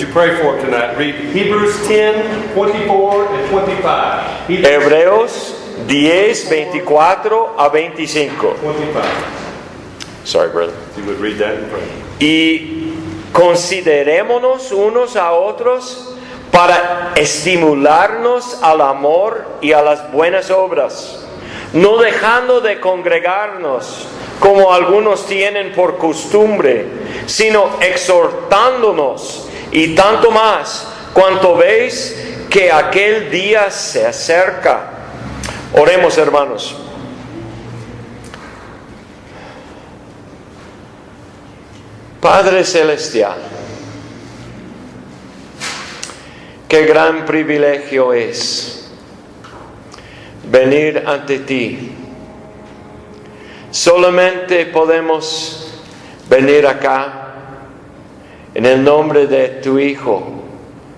To pray for tonight, read Hebrews 10, 24 and 25. Hebreos 10, 24 a 25. 25. Sorry, brother. If you would read that and pray. Y considerémonos unos a otros para estimularnos al amor y a las buenas obras, no dejando de congregarnos como algunos tienen por costumbre, sino exhortándonos, y tanto más cuanto veis que aquel día se acerca. Oremos, hermanos. Padre Celestial, qué gran privilegio es venir ante ti. Solamente podemos venir acá en el nombre de tu Hijo,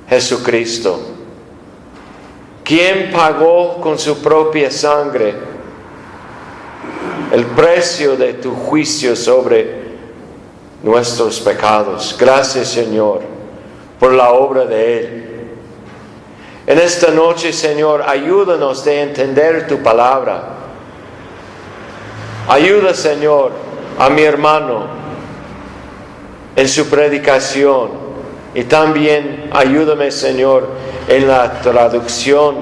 Jesucristo, quien pagó con su propia sangre el precio de tu juicio sobre nuestros pecados. Gracias, Señor, por la obra de Él. En esta noche, Señor, ayúdanos de entender tu palabra. Ayuda, Señor, a mi hermano en su predicación, y también ayúdame, Señor, en la traducción,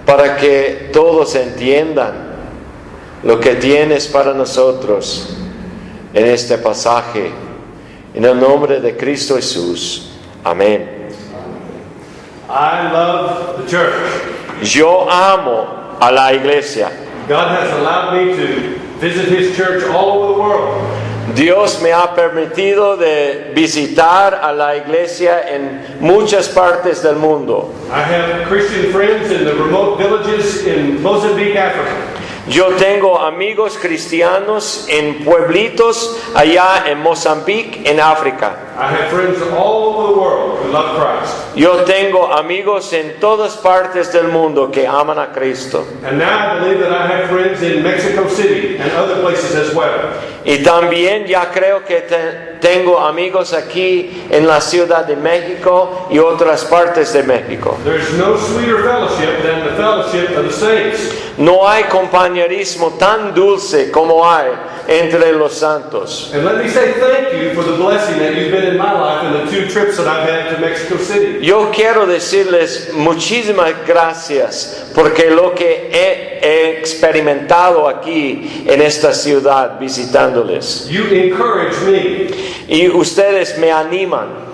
para que todos entiendan lo que tienes para nosotros en este pasaje. En el nombre de Cristo Jesús. Amén. I love the church. Yo amo a la iglesia. God has allowed me to visit His church all over the world. Dios me ha permitido de visitar a la iglesia en muchas partes del mundo. I have Christian friends in the remote villages in Mozambique, Africa. Yo tengo amigos cristianos en pueblitos allá en Mozambique, en África. I have friends all over the world who love Christ. Yo tengo amigos en todas partes del mundo que aman a Cristo. And now I believe that I have friends in Mexico City and other places as well. Y también ya creo que tengo amigos aquí en la Ciudad de México y otras partes de México. There's no sweeter fellowship than the fellowship of the saints. No hay compañerismo tan dulce como hay entre los santos. And let me say thank you for the blessing that you've been in my life in the 2 trips that I've had to Mexico City. Yo quiero decirles muchísimas gracias porque lo que he experimentado aquí en esta ciudad visitándoles. You encourage me. Y ustedes me animan.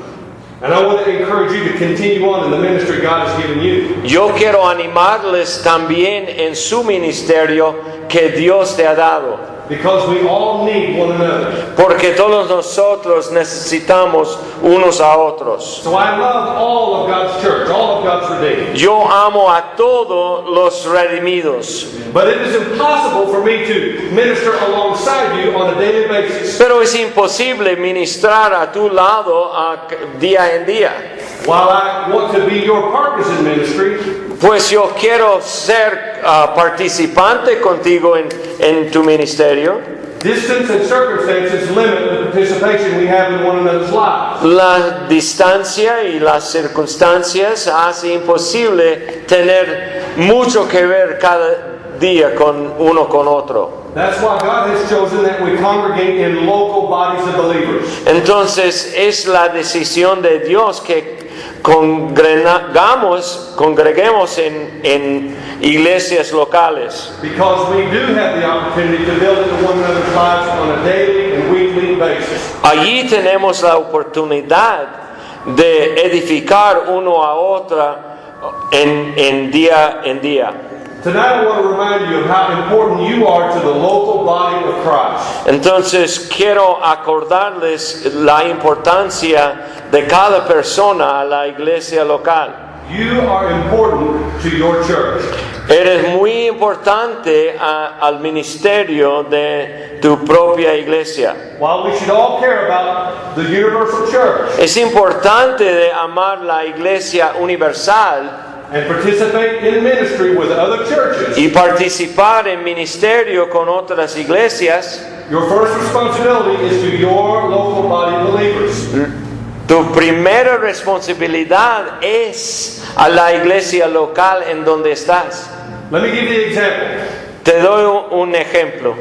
And I want to encourage you to continue on in the ministry God has given you. Yo quiero animarles también en su ministerio que Dios te ha dado. Because we all need one another. Porque todos nosotros necesitamos unos a otros. So I love all of God's church, all of God's redeemed. Yo amo a todos los redimidos. But it is impossible for me to minister alongside you on a daily basis. Pero es imposible ministrar a tu lado día en día. While I want to be your partners in ministry, pues yo quiero ser participante contigo en tu ministerio. Distance and circumstances limit the participation we have in one another's lives. La distancia y las circunstancias hace imposible tener mucho que ver cada día con uno con otro. That's why God has chosen that we congregate in local bodies of believers. Entonces es la decisión de Dios que congreguemos en iglesias locales. Because we do have the opportunity to build into one another's lives on a daily and weekly basis. Allí tenemos la oportunidad de edificar uno a otra en día en día. Tonight I want to remind you of how important you are to the local body of Christ. Entonces quiero acordarles la importancia de cada persona a la iglesia local. You are important to your church. Eres muy importante al ministerio de tu propia iglesia. While we should all care about the universal church Es importante de amar la iglesia universal and participate in ministry with other churches, y participar en ministerio con otras iglesias, your first responsibility is to your local body of believers. Tu primera responsabilidad es a la iglesia local en donde estás. Let me give you an example. Te doy un ejemplo.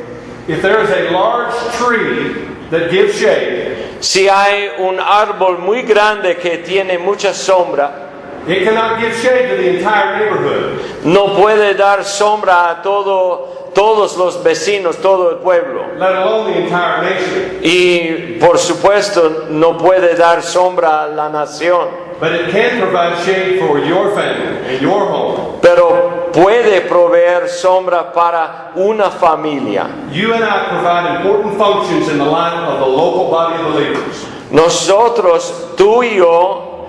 If there is a large tree that gives shade, Si hay un árbol muy grande que tiene mucha sombra, it cannot give shade to the entire neighborhood. no puede dar sombra a todos los vecinos, todo el pueblo. Let alone the entire nation. Y por supuesto no puede dar sombra a la nación. But it can provide shade for your family and your home. Pero puede proveer sombra para una familia. You and I provide important functions in the life of the local body of believers. Nosotros, tú y yo,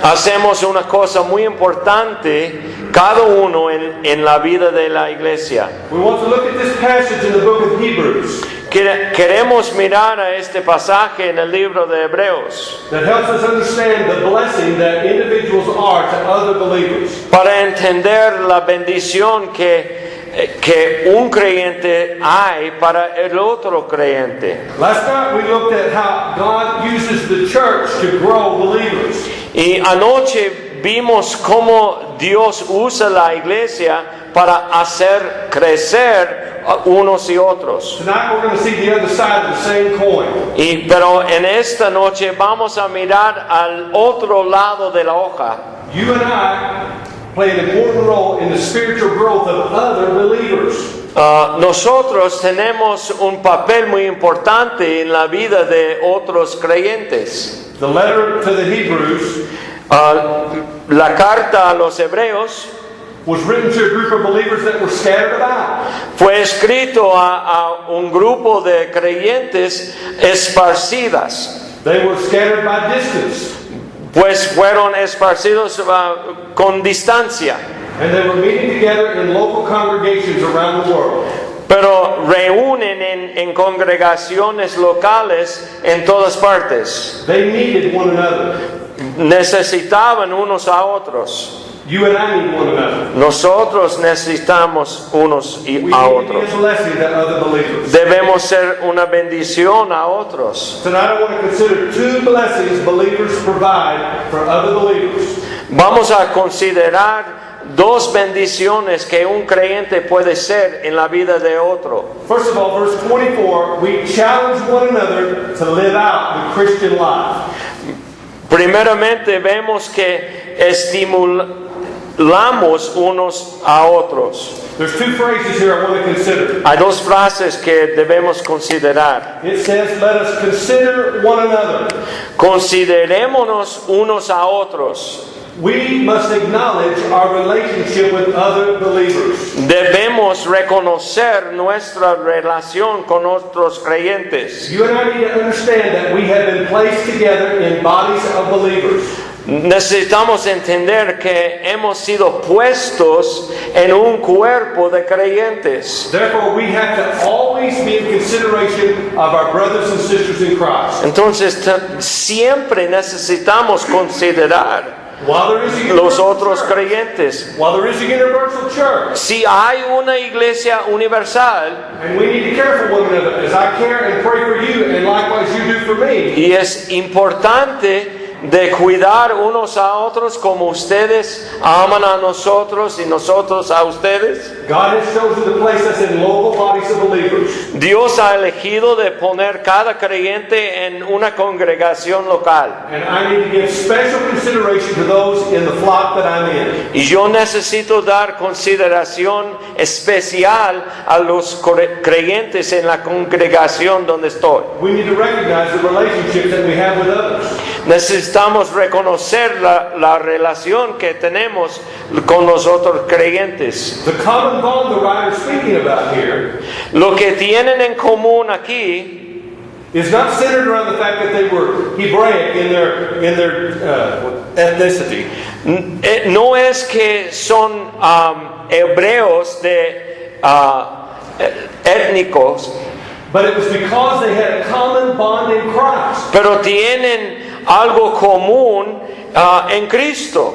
hacemos una cosa muy importante, cada uno en la vida de la iglesia. We want to look at this passage in the book of Hebrews Queremos mirar a este pasaje en el libro de Hebreos that helps us understand the blessing that individuals are to other believers. para entender la bendición que un creyente hay para el otro creyente. Last night we looked at how God uses the church to grow believers. Y anoche vimos cómo Dios usa la iglesia para hacer crecer unos y otros. Tonight we're going to see the other side of the same coin. Pero en esta noche vamos a mirar al otro lado de la hoja. You and I play an important role in the spiritual growth of other believers. Nosotros tenemos un papel muy importante en la vida de otros creyentes. The letter to the Hebrews La carta a los hebreos was written to a group of believers that were scattered about. fue escrito a un grupo de creyentes esparcidas, They were scattered by distance, pues fueron esparcidos con distancia, and they were meeting together in local congregations around the world. pero reúnen en congregaciones locales en todas partes. They needed one another. Necesitaban unos a otros. You and I need one another. Nosotros necesitamos unos We a need to be otros. a blessing to other believers. Debemos ser una bendición a otros. Tonight I want to consider two blessings believers provide for other believers. Vamos a considerar dos bendiciones que un creyente puede ser en la vida de otro. First of all, verse 24, we challenge one another to live out the Christian life. Primeramente vemos que estimulamos unos a otros. There's two phrases here I want to consider. Hay dos frases que debemos considerar. It says, let us consider one another. Considerémonos unos a otros. We must acknowledge our relationship with other believers. Debemos reconocer nuestra relación con otros creyentes. You and I need to understand that we have been placed together in bodies of believers. Necesitamos entender que hemos sido puestos en un cuerpo de creyentes. Therefore, we have to always be in consideration of our brothers and sisters in Christ. Entonces siempre necesitamos considerar While there is a los universal otros church, creyentes. while there is a universal church, Si hay una iglesia universal, and we need to care for one another, as I care and pray for you, and likewise you do for me. y es importante de cuidar unos a otros como ustedes aman a nosotros y nosotros a ustedes. God has chosen to place us in local bodies of believers. Dios ha elegido de poner cada creyente en una congregación local. And I need to give special consideration to those in the flock that I'm in. Y yo necesito dar consideración especial a los creyentes en la congregación donde estoy. We need to recognize the relationships that we have with others. Necesitamos reconocer la relación que tenemos con los otros creyentes. The common bond the writer is speaking about here Lo que tienen en común aquí is not centered around the fact that they were Hebraic in their ethnicity. No es que son hebreos étnicos, But it was because they had a common bond in Christ. pero tienen algo común en Cristo.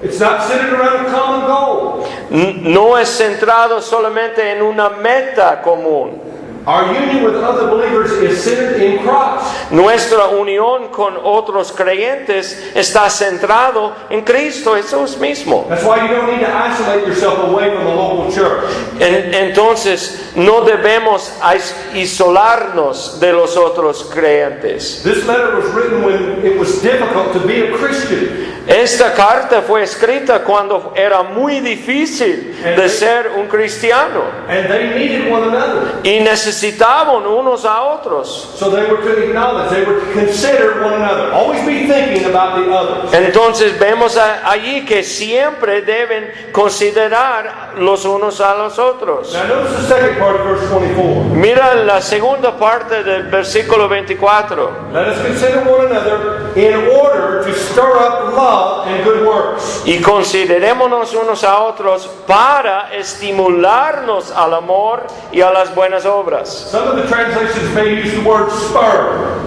It's not centered around a common goal. No es centrado solamente en una meta común. Our union with other believers is centered in Christ. Nuestra unión con otros creyentes está centrado en Cristo Jesús mismo. That's why you don't need to isolate yourself away from the local church. Entonces, no debemos isolarnos de los otros creyentes. This letter was written when it was difficult to be a Christian. Esta carta fue escrita cuando era muy difícil de ser un cristiano And they needed one another. y necesitaban unos a otros. So they were to acknowledge, they were to consider one another. Always be thinking about the others. Entonces vemos allí que siempre deben considerar los unos a los otros. Now notice the second part of verse 24. Mira la segunda parte del versículo 24. Let us consider one another in order to stir up love and good works. Y considerémonos unos a otros para estimularnos al amor y a las buenas obras. Some of the translations may use the word spur.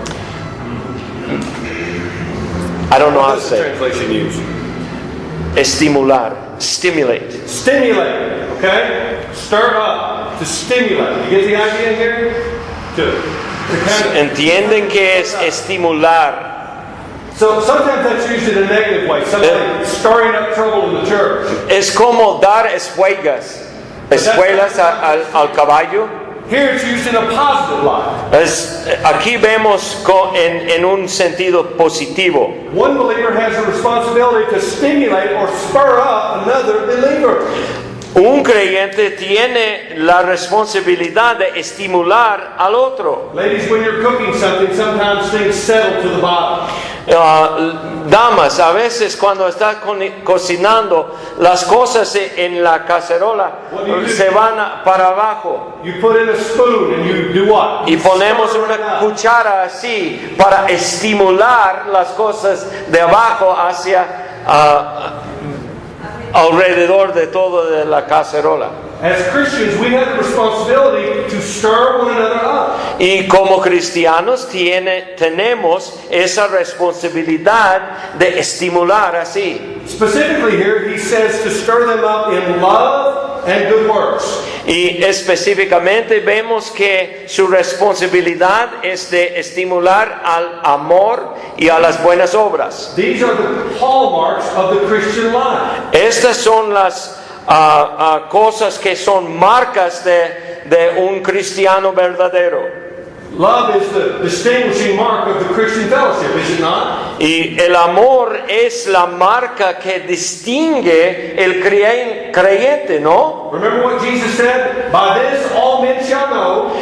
I don't know how What to does the say. translation use? Estimular, stimulate. Stimulate, okay? Stir up, to stimulate. You get the idea here? To kind of... Entienden que es estimular. So sometimes that's used in a negative way. Somebody stirring up trouble in the church. Es como dar espuelas al caballo. Here it's used in a positive light. Aquí vemos en un sentido positivo. One believer has a responsibility to stimulate or spur up another believer. Un creyente tiene la responsabilidad de estimular al otro. Ladies, when you're cooking something, sometimes things settle to the bottom. Damas, a veces cuando estás cocinando, las cosas en la cacerola se van para abajo. You put in a spoon and you do what? Y ponemos Stir it una up. cuchara así para estimular las cosas de abajo hacia alrededor de todo de la cacerola. As Christians, we have the responsibility to stir one another up. Y como cristianos tenemos esa responsabilidad de estimular así. Specifically here, he says to stir them up in love and good works. Y específicamente vemos que su responsabilidad es de estimular al amor y a las buenas obras. These are the hallmarks of the Christian life. Estas son las cosas que son marcas de un cristiano verdadero. Love is the distinguishing mark of the Christian fellowship, is it not? Y el amor es la marca que distingue el creyente, ¿no? Remember what Jesus said? By this all men shall know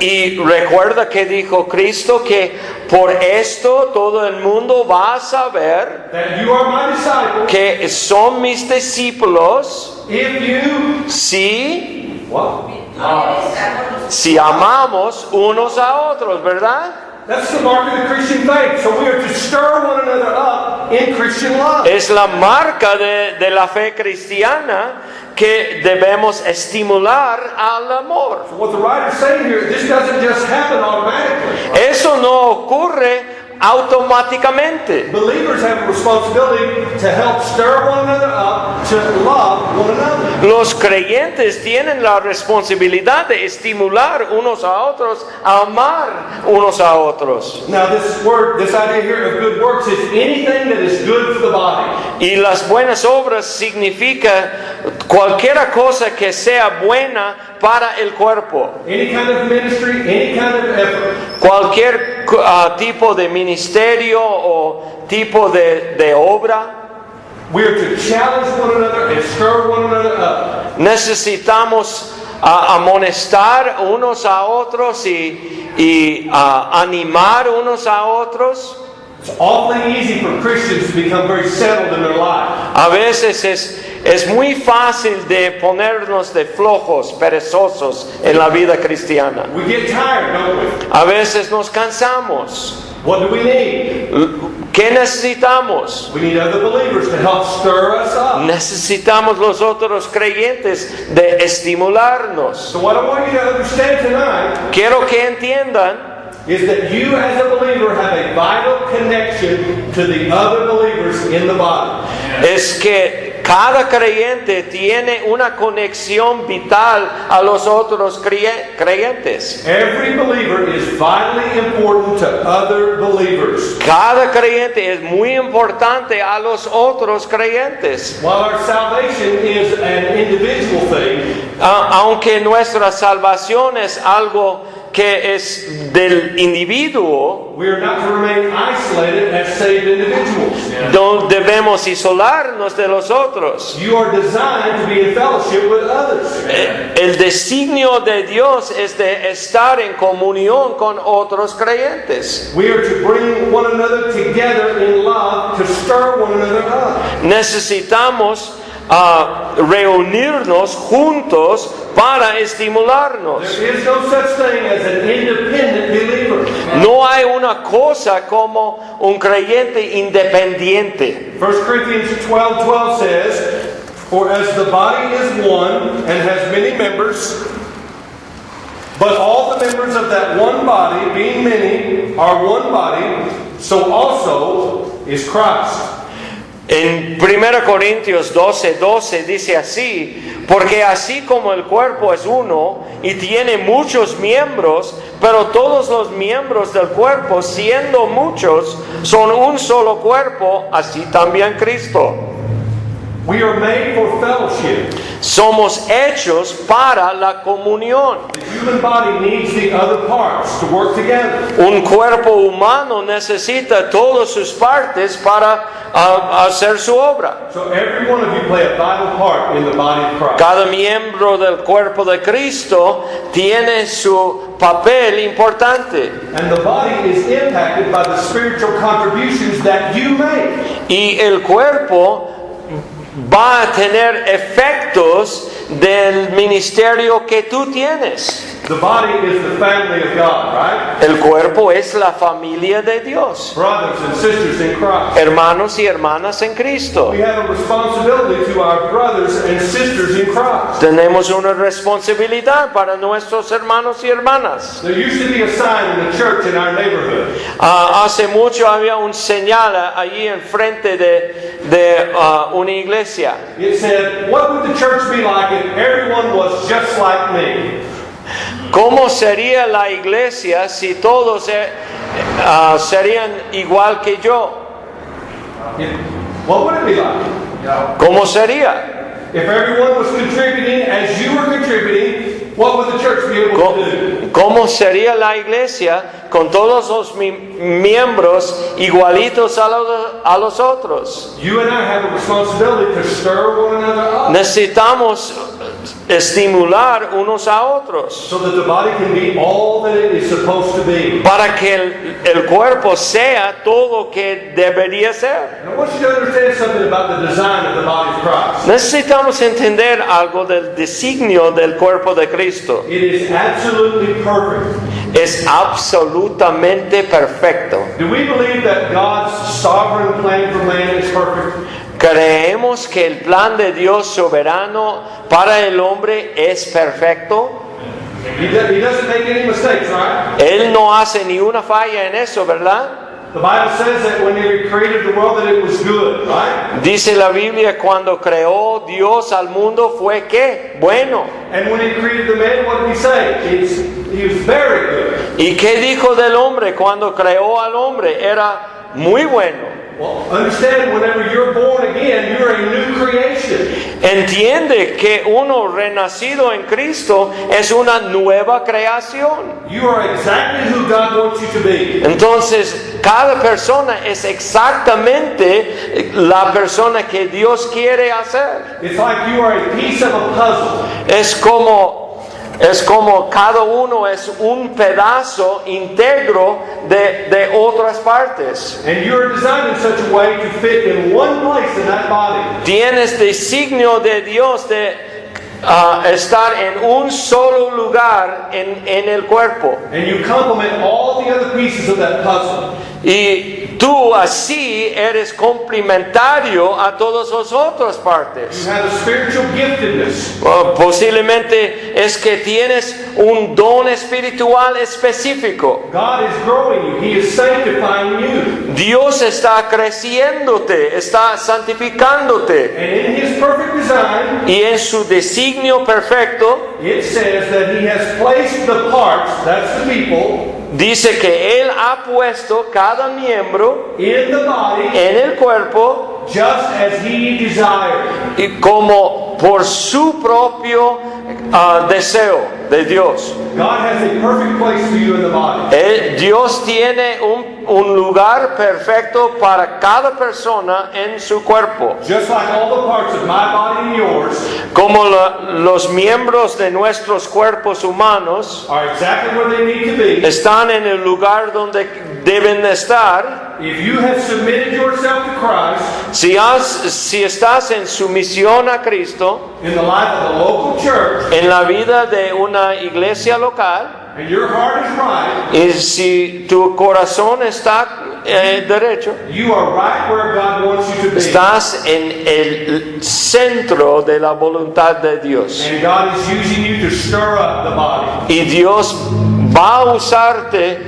Y recuerda que dijo Cristo que por esto todo el mundo va a saber that you are my disciples que son mis discípulos if you... si What? amamos unos a otros, ¿verdad? That's the mark of the Christian faith. So we are to stir one another up in Christian love. Es la marca de la fe cristiana que debemos estimular al amor. What the writer's saying here, this doesn't just happen automatically. Eso no ocurre automáticamente. Believers have a responsibility to help stir one another up, to love one another. Los creyentes tienen la responsabilidad de estimular unos a otros, a amar unos a otros. Now this idea here of good works is anything that is good for the body. Y las buenas obras significa cualquier cosa que sea buena para el cuerpo. Any kind of ministry, any kind of effort. Cualquier tipo de ministerio o tipo de obra. We are to challenge one another and stir one another up. Necesitamos amonestar unos a otros y animar unos a otros. It's awfully easy for Christians to become very settled in their life. A veces es muy fácil de ponernos de flojos, perezosos en la vida cristiana. We get tired, don't we? A veces nos cansamos. What do we need? ¿Qué necesitamos? We need other believers to help stir us up. Necesitamos los otros creyentes de estimularnos. So what I want you to understand tonight Quiero que entiendan is that you as a believer have a vital connection to the other believers in the body. es que cada creyente tiene una conexión vital a los otros creyentes. Every believer is vitally important to other believers. Cada creyente es muy importante a los otros creyentes. While our salvation is an individual thing, Aunque nuestra salvación es algo que es del individuo, we are not to remain isolated as saved individuals. no debemos isolarnos de los otros. You are designed to be in fellowship with others. El designio de Dios es de estar en comunión con otros creyentes. We are to bring one another together in love, to stir one another up. Necesitamos reunirnos juntos para estimularnos. There is no such thing as an independent believer. No hay una cosa como un creyente independiente. 1 Corinthians 12:12 says, "For as the body is one and has many members, but all the members of that one body, being many, are one body, so also is Christ." En 1 Corintios 12:12 dice así: porque así como el cuerpo es uno y tiene muchos miembros, pero todos los miembros del cuerpo, siendo muchos, son un solo cuerpo, así también Cristo. We are made for fellowship. Somos hechos para la comunión. The human body needs the other parts to work together. Un cuerpo humano necesita todas sus partes para hacer su obra. So every one of you play a vital part in the body of Christ. Cada miembro del cuerpo de Cristo tiene su papel importante. And the body is impacted by the spiritual contributions that you make. Y el cuerpo va a tener efectos del ministerio que tú tienes. The body is the family of God, right? El cuerpo es la familia de Dios. Brothers and sisters in Christ. Hermanos y hermanas en Cristo. We have a responsibility to our brothers and sisters in Christ. Tenemos una responsabilidad para nuestros hermanos y hermanas. There used to be a sign in the church in our neighborhood. Hace mucho había un señal allí enfrente de una iglesia. It said, "What would the church be like if everyone was just like me?" ¿Cómo sería la iglesia si todos serían igual que yo? What would it be like? ¿Cómo sería? If everyone was contributing as you were contributing, what would the church be able to do? ¿Cómo sería la iglesia con todos los miembros igualitos a los otros? You and I have a responsibility to stir one another up Necesitamos estimular unos a otros so that the body can be all that it is supposed to be. para que el cuerpo sea todo que debería ser. And I want you to understand something about the design of the body of Christ. Necesitamos entender algo del designio del cuerpo de Cristo. It is absolutely perfect. Es absolutamente perfecto. Do we believe that God's sovereign plan for man is perfect? ¿Creemos que el plan de Dios soberano para el hombre es perfecto? He doesn't make any mistakes, right? Él no hace ni una falla en eso, ¿verdad? The Bible says that when He created the world that it was good, right? Dice la Biblia, cuando creó Dios al mundo fue ¿qué? Bueno. And when He created the man, what did He say? He was very good. ¿Y qué dijo del hombre cuando creó al hombre? Era muy bueno. Well, understand, whenever you're born again, you're a new creation. Entiende que uno renacido en Cristo es una nueva creación. You are exactly who God wants you to be. Entonces, cada persona es exactamente la persona que Dios quiere hacer. It's like you are a piece of a puzzle. Es como cada uno es un pedazo íntegro de otras partes. And you're designed in such a way to fit in one place in that body. Tienes designio de Dios de estar en un solo lugar en el cuerpo. And you complement all the other pieces of that puzzle. Y tú así eres complementario a todas las otras partes. You have a spiritual giftedness. Posiblemente es que tienes un don espiritual específico. God is growing you. He is sanctifying you. Dios está creciéndote, está santificándote. And in His perfect design, Y en su designio perfecto, it says that He has placed the parts, that's the people, dice que Él ha puesto cada miembro in the body en el cuerpo just as He desired. y como por su propio deseo de Dios. God has a perfect place for you in the body. Dios tiene un lugar perfecto para cada persona en su cuerpo. Just like all the parts of my body and yours Como los miembros de nuestros cuerpos humanos are exactly where they need to be. están en el lugar donde deben de estar. If you have submitted yourself to Christ Si estás en sumisión a Cristo, in the life of the local church, en la vida de una iglesia local, and your heart is right, y si tu corazón está derecho, you are right where God wants you to be. estás en el centro de la voluntad de Dios. And God is using you to stir up the body. Y Dios va a usarte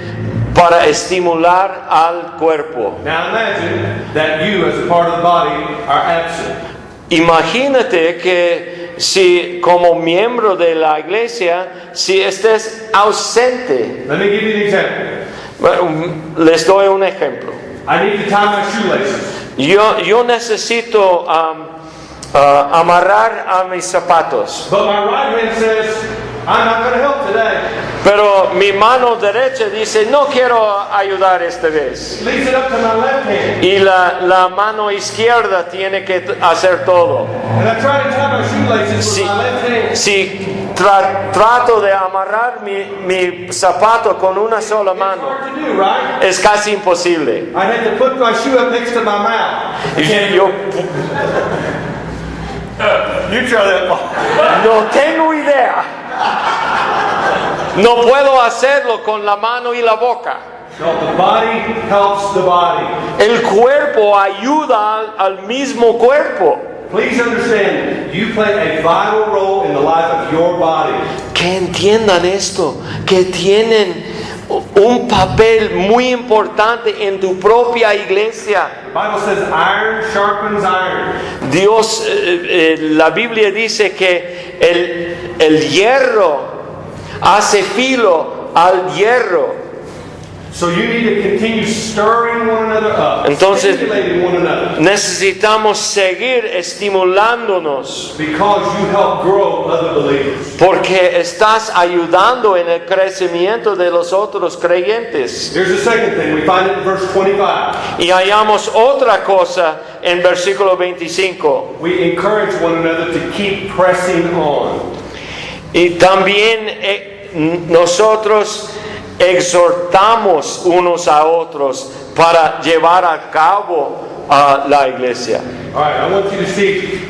para estimular al cuerpo. Now imagine that you, as a part of the body, are absent. Imagínate que si como miembro de la iglesia, si estés ausente. Let me give you an example. Bueno, les doy un ejemplo. I need to tie my shoelaces. Yo necesito amarrar a mis zapatos, But my right hand says, I'm not going to help today. pero mi mano derecha dice, no quiero ayudar esta vez. Leaves it up to my left hand. Y la mano izquierda tiene que hacer todo. And I try to tie my shoelaces Si, with my left hand. si trato de amarrar mi zapato con una sola It's mano, hard to do, right? es casi imposible. I had to put my shoe up next to my mouth. Y yo You try that. no tengo idea. No puedo hacerlo con la mano y la boca. No, the body helps the body. El cuerpo ayuda al mismo cuerpo. Please understand, you play a vital role in the life of your body. Que entiendan esto, que tienen un papel muy importante en tu propia iglesia. The Bible says iron sharpens iron. Dios, la Biblia dice que el hierro hace filo al hierro. So you need to continue stirring one another up, Entonces, stimulating one another, necesitamos seguir estimulándonos because you help grow other believers. porque estás ayudando en el crecimiento de los otros creyentes. Here's the second thing. We find it in verse 25. Y hallamos otra cosa en versículo 25. We encourage one another to keep pressing on. Y también nosotros exhortamos unos a otros para llevar a cabo la iglesia. All right, I want you to see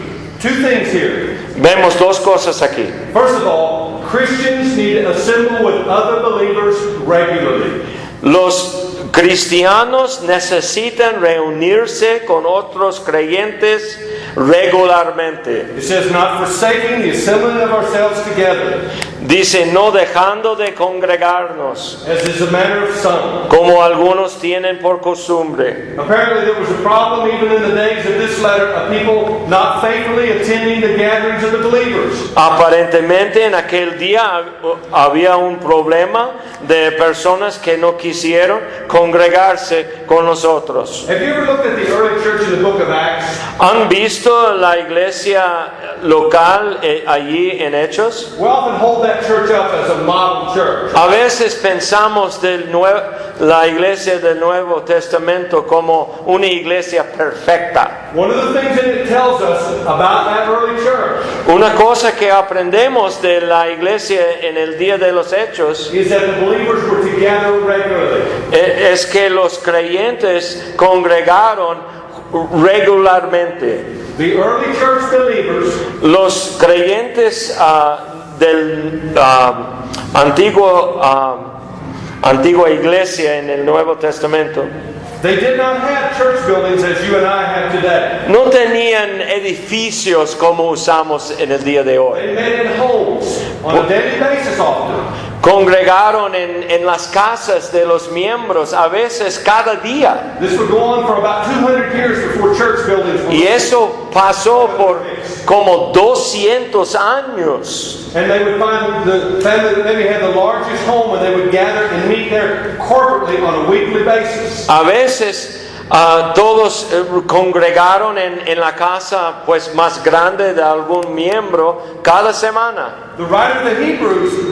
two things here. Vemos dos cosas aquí. First of all, Christians need to assemble with other believers regularly. Los cristianos necesitan reunirse con otros creyentes regularmente. It says, not forsaking the assembling of ourselves together, Dice, no dejando de congregarnos, as is a manner of some. como algunos tienen por costumbre. Apparently there was a problem even in the days of this letter of people not faithfully attending the gatherings of the believers. Aparentemente en aquel día había un problema de personas que no quisieron congregarse con nosotros. Have you ever looked at the early church in the book of Acts? ¿Han visto la iglesia local allí en Hechos? We often hold that church up as a model church. A veces pensamos la iglesia del Nuevo Testamento como una iglesia perfecta. One of the things that it tells us about that early church Una cosa que aprendemos de la iglesia en el día de los Hechos is that the believers were together regularly. es que los creyentes congregaron regularmente. The early church believers Los creyentes del antigua iglesia en el Nuevo Testamento They did not have church buildings as you and I have today. no tenían edificios como usamos en el día de hoy. They met in homes on a daily basis often. Congregaron en las casas de los miembros, a veces cada día. This would go on for about 200 years before church buildings were Y eso pasó por como 200 años. And they would find the family that maybe had the largest home, and they would gather and meet there corporately on a weekly basis. A veces todos congregaron en la casa pues más grande de algún miembro cada semana. The writer of the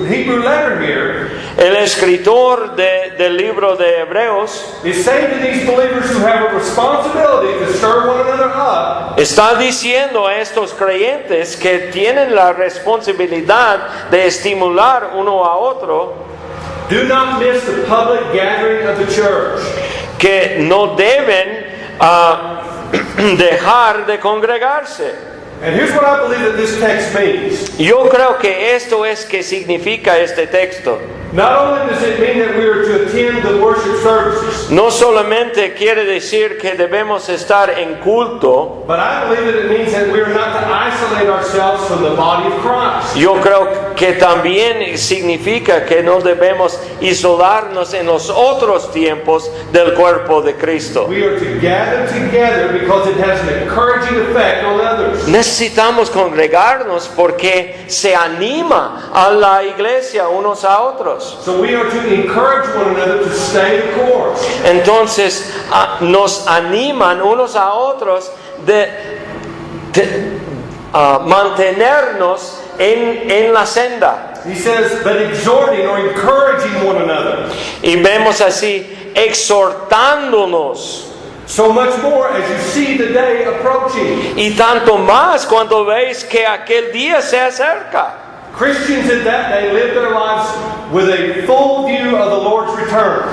Hebrew letter here, El escritor del libro de Hebreos is saying to these believers who have a responsibility to stir one another up, está diciendo a estos creyentes que tienen la responsabilidad de estimular uno a otro, do not miss the public gathering of the church. que no deben dejar de congregarse. And here's what I believe that this text means. Yo creo que esto es que significa este texto. Not only does it mean that we are to attend the worship services, No solamente quiere decir que debemos estar en culto, but I believe that it means that we are not to isolate ourselves from the body of Christ. yo creo que también significa que no debemos isolarnos en los otros tiempos del cuerpo de Cristo. We are to gather together because it has an encouraging effect on others. Necesitamos congregarnos porque se anima a la iglesia unos a otros. So we are to encourage one another to stay the course. Entonces nos animan unos a otros de mantenernos en la senda. He says, but exhorting or encouraging one another. Y vemos así, exhortándonos. So much more as you see the day approaching. Y tanto más cuando veis que aquel día se acerca. Christians in that day lived their lives with a full view of the Lord's return.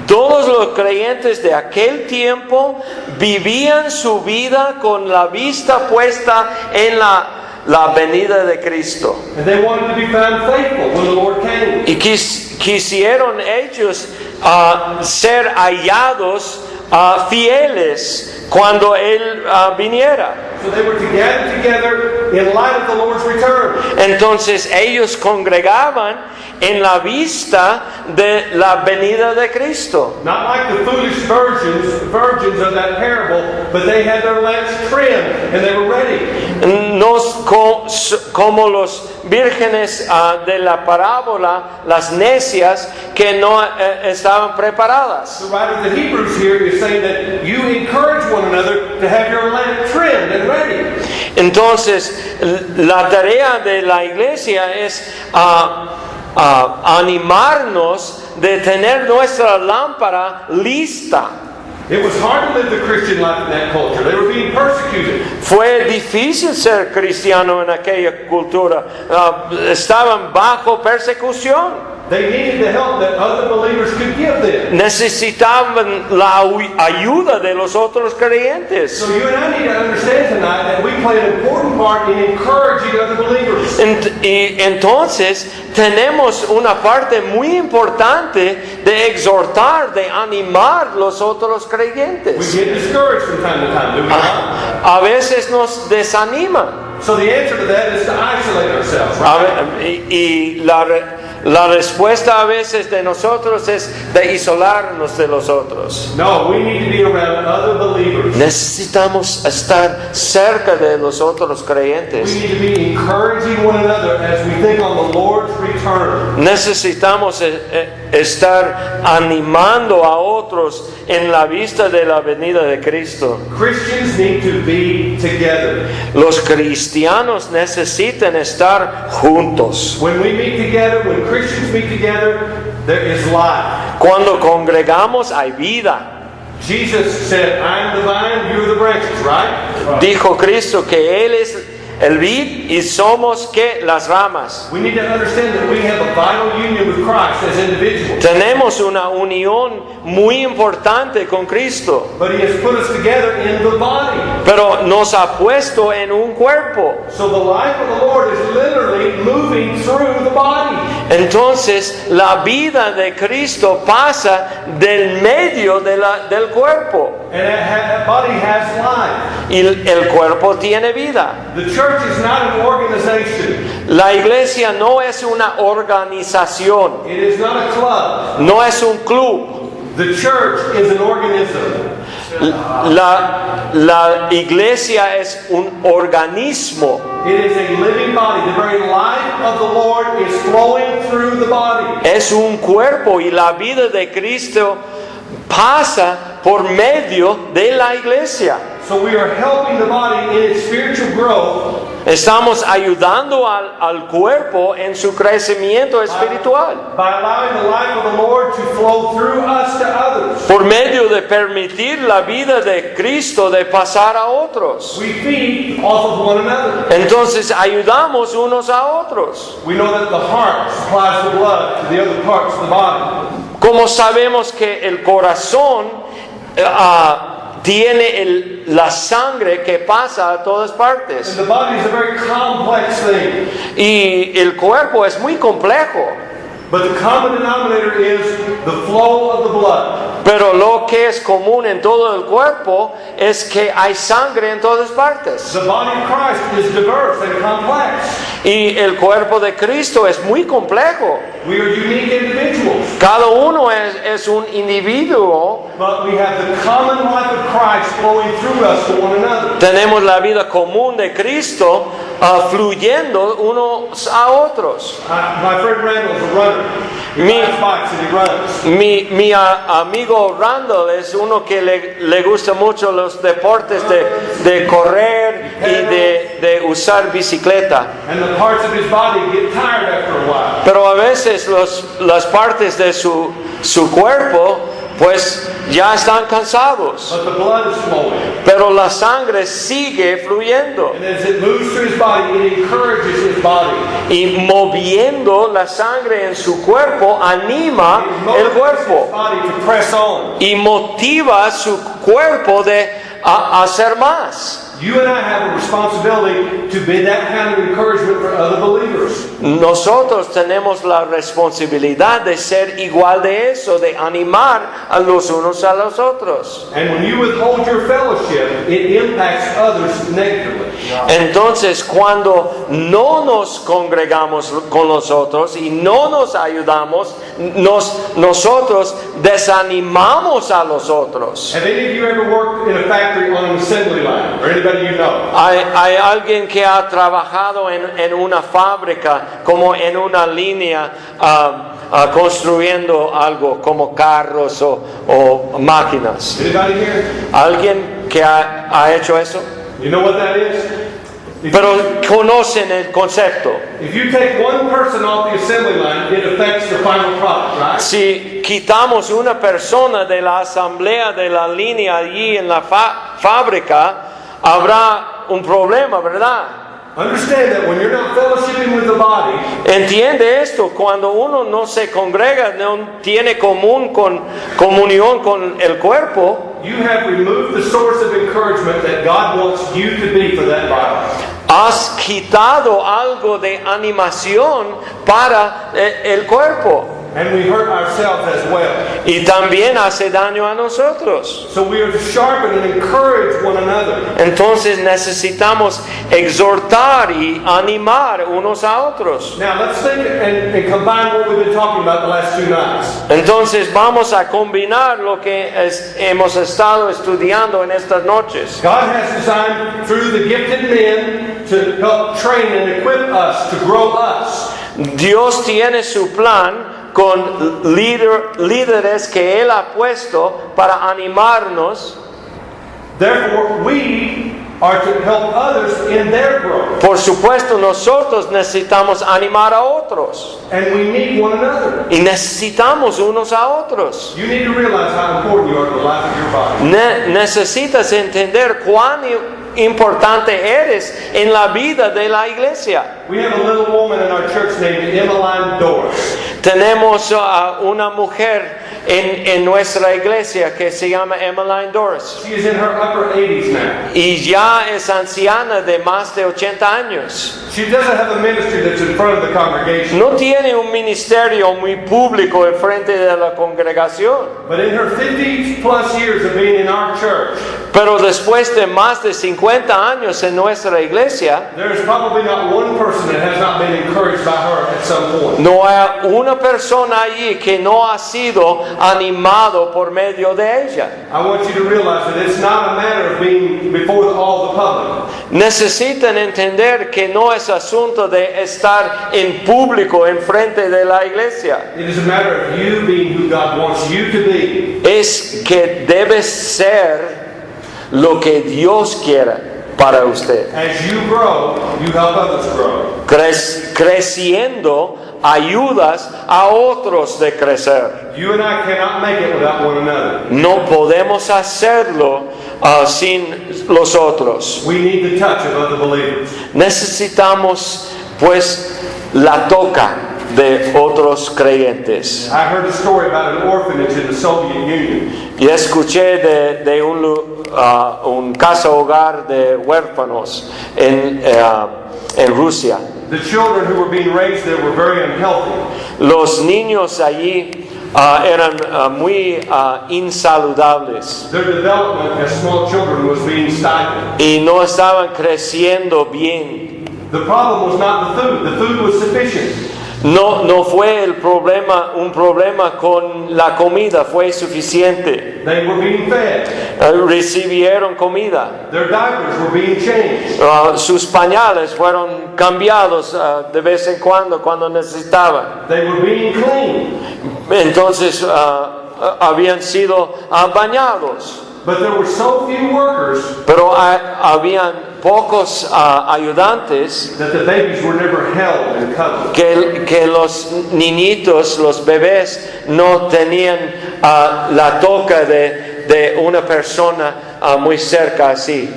Todos los creyentes de aquel tiempo vivían su vida con la vista puesta en la venida de Cristo. And they wanted to be found faithful when the Lord came. Y quisieron ellos ser hallados fieles cuando Él viniera. So they were to gather together in light of the Lord's return. Entonces ellos congregaban en la vista de la venida de Cristo. Not like the foolish virgins of that parable, but they had their lamps trimmed and they were ready. No como los vírgenes de la parábola, las necias que no estaban preparadas. The writer of the Hebrews here is saying that you encourage one another to have your lamp trimmed and ready. Entonces, la tarea de la iglesia es animarnos de tener nuestra lámpara lista. It was hard to live the Christian life in that culture. They were being persecuted. Fue difícil ser cristiano en aquella cultura. Estaban bajo persecución. They needed the help that other believers could give them. Necesitaban la ayuda de los otros creyentes. So you and I need to understand tonight that we play an important part in encouraging other believers. Y entonces tenemos una parte muy importante de exhortar, de animar los otros We creyentes. get discouraged from time to time, do we not? A veces nos desanima. So the answer to that is to isolate ourselves, right? Y la respuesta a veces de nosotros es de isolarnos de los otros. No, we need to be around other believers. Necesitamos estar cerca de los otros We creyentes. need to be encouraging one another as we think on the Lord's return. Necesitamos estar animando a otros en la vista de la venida de Cristo. Christians need to be together. Los cristianos necesitan estar juntos. When we meet together, when Christians meet together, there is life. Cuando congregamos hay vida. Jesus said, I am the vine, you are the branches, right? Dijo Cristo que Él es el vid y somos que las ramas. We need to understand that we have a vital union with Christ as individuals. Tenemos una unión muy importante con Cristo, But He has put us together in the body. pero nos ha puesto en un cuerpo. So the life of the Lord is literally moving through the body. Entonces la vida de Cristo pasa del medio del cuerpo And that body has life. y el cuerpo tiene vida. The church is not an organization. La iglesia no es una organización, It is not a club. no es un club. The church is an organism. La iglesia es un organismo. It is a living body. The very life of the Lord is flowing through the body. Es un cuerpo y la vida de Cristo pasa por medio de la iglesia. So we are helping the body in its spiritual growth Estamos ayudando al cuerpo en su crecimiento espiritual by allowing the life of the Lord to flow through us to others. por medio de permitir la vida de Cristo de pasar a otros. We feed off of one another. Entonces ayudamos unos a otros. We know that the heart supplies the blood to the other parts of the body. Como sabemos que el corazón tiene la sangre que pasa a todas And partes. the body is a very complex thing. Y el cuerpo es muy complejo. But the common denominator is the flow of the blood. Pero lo que es común en todo el cuerpo es que hay sangre en todas partes. The body of Christ is diverse and complex. Y el cuerpo de Cristo es muy complejo. We are unique individuals. Cada uno es un individuo. But we have the common life of Christ flowing through us to one another. Tenemos la vida común de Cristo fluyendo unos a otros. My friend Randall is a runner. He Me- rides bikes and he runs. Mi amigo Randall es uno que le gusta mucho los deportes de correr y de usar bicicleta. And the parts of his body get tired after a while. Pero a veces las partes de su cuerpo pues ya están cansados. But the blood is flowing. Pero la sangre sigue fluyendo. And as it moves through his body, it encourages his body. Y moviendo la sangre en su cuerpo anima It el motivates his cuerpo. body to press on. Y motiva su cuerpo a hacer más. You and I have a responsibility to be that kind of encouragement for other believers. Nosotros tenemos la responsabilidad de ser igual de eso, de animar a los unos a los otros. And when you withhold your fellowship, it impacts others negatively. Entonces, cuando no nos congregamos con los otros y no nos ayudamos, nosotros desanimamos a los otros. Have any of you ever worked in a factory on an assembly line? Or anybody you know? Hay alguien que ha trabajado en una fábrica, como en una línea, construyendo algo como carros o máquinas. Anybody here? ¿Alguien que ha hecho eso? You know what that is? Pero conocen el concepto. If you take one person off the assembly line, it affects the final product, right? Si quitamos una persona de la asamblea de la línea allí en la fábrica, habrá un problema, ¿verdad? Understand that when you're not fellowshipping with the body, Entiende esto, cuando uno no se congrega, no tiene comunión con el cuerpo, you have removed the source of encouragement that God wants you to be for that body. has quitado algo de animación para el cuerpo. And we hurt ourselves as well. Y también hace daño a nosotros. So we are to sharpen and encourage one another. Entonces necesitamos exhortar y animar unos a otros. Now let's think and combine what we've been talking about the last 2 nights. Entonces vamos a combinar lo que hemos estado estudiando en estas noches. God has designed through the gifted men to help train and equip us, to grow us. Dios tiene su plan con líderes que Él ha puesto para animarnos. Therefore, we are to help others in their growth. Por supuesto, nosotros necesitamos animar a otros And we need one another. y necesitamos unos a otros. You need to realize how important you are to the life of your body. Necesitas entender cuán importante eres en la vida de la iglesia. We have a little woman in our church named Emmeline Doris. Tenemos una mujer en nuestra iglesia que se llama Emmeline Doris. She is in her upper 80s now. Y ya es anciana de más de 80 años. She doesn't have a ministry that's in front of the congregation. No tiene un ministerio muy público en frente de la congregación. But in her 50 plus years of being in our church, Pero después de más de 50 años en nuestra iglesia, there is probably not one person that has not been encouraged by her at some point. no hay una persona allí que no ha sido animado por medio de ella. I want you to realize that it's not a matter of being before all the public. Necesitan entender que no es asunto de estar en público en frente de la iglesia. It is a matter of you being who God wants you to be. Es que debes ser lo que Dios quiera para usted. As you grow, you help others grow. Creciendo, ayudas a otros de crecer. You and I cannot make it without one another. No podemos hacerlo sin los otros. We need the touch of other believers. Necesitamos, pues, la toca de otros creyentes. I heard a story about an orphanage in the Soviet Union. Y escuché de un casa hogar de huérfanos en Rusia. The children who were being raised there were very unhealthy. Los niños allí eran muy insaludables Their development as small children was being stifled. y no estaban creciendo bien. The problem was not the food. The food was sufficient. No fue un problema con la comida, fue suficiente. They were being fed. Recibieron comida. Their diapers were being changed. Sus pañales fueron cambiados de vez en cuando necesitaban. They were being cleaned. Entonces habían sido bañados. But there were so few workers Pero habían pocos ayudantes that the babies were never held and cuddled. que los niñitos, los bebés, no tenían la toca de una persona muy cerca así.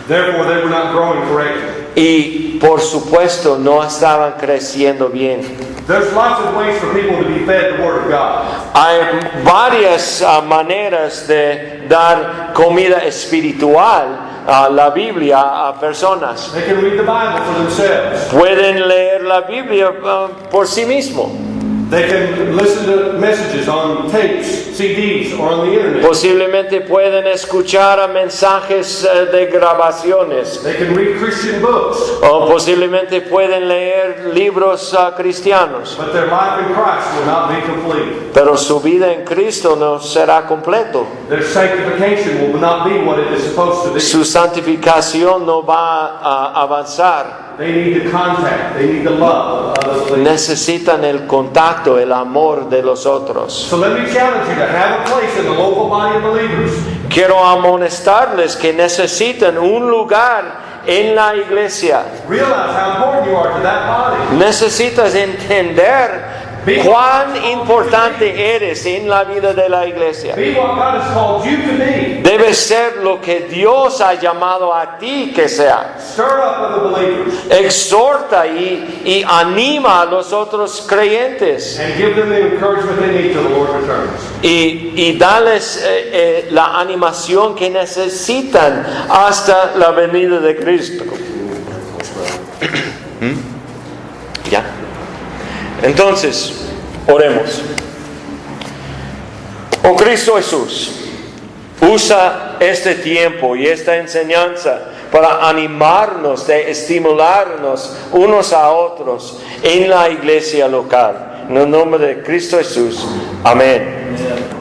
Therefore, they were not growing correctly. Y por supuesto no estaban creciendo bien. There's lots of ways for people to be fed the Word of God. Hay varias maneras de dar comida espiritual a la Biblia a personas. They can read the Bible for themselves. Pueden leer la Biblia por sí mismo. They can listen to messages on tapes, CDs, or on the internet. Posiblemente pueden escuchar a mensajes de grabaciones. They can read Christian books. O posiblemente pueden leer libros cristianos. But their life in Christ will not be complete. Pero su vida en Cristo no será completo. Their sanctification will not be what it is supposed to be. Su santificación no va a avanzar. They need the contact. They need the love of others. Necesitan el contacto, el amor de los otros. So let me challenge you to have a place in the local body of believers. Quiero amonestarles que necesitan un lugar en la iglesia. Realize how important you are to that body. Necesitas entender cuán importante eres en la vida de la iglesia. Be what God has called you to be. Debes ser lo que Dios ha llamado a ti que sea. Stir up other believers Exhorta y anima a los otros creyentes and give them the encouragement they need till the Lord returns. y dales la animación que necesitan hasta la venida de Cristo. ¿Ya? Entonces, oremos. Oh Cristo Jesús, usa este tiempo y esta enseñanza para animarnos, de estimularnos unos a otros en la iglesia local. En el nombre de Cristo Jesús. Amén.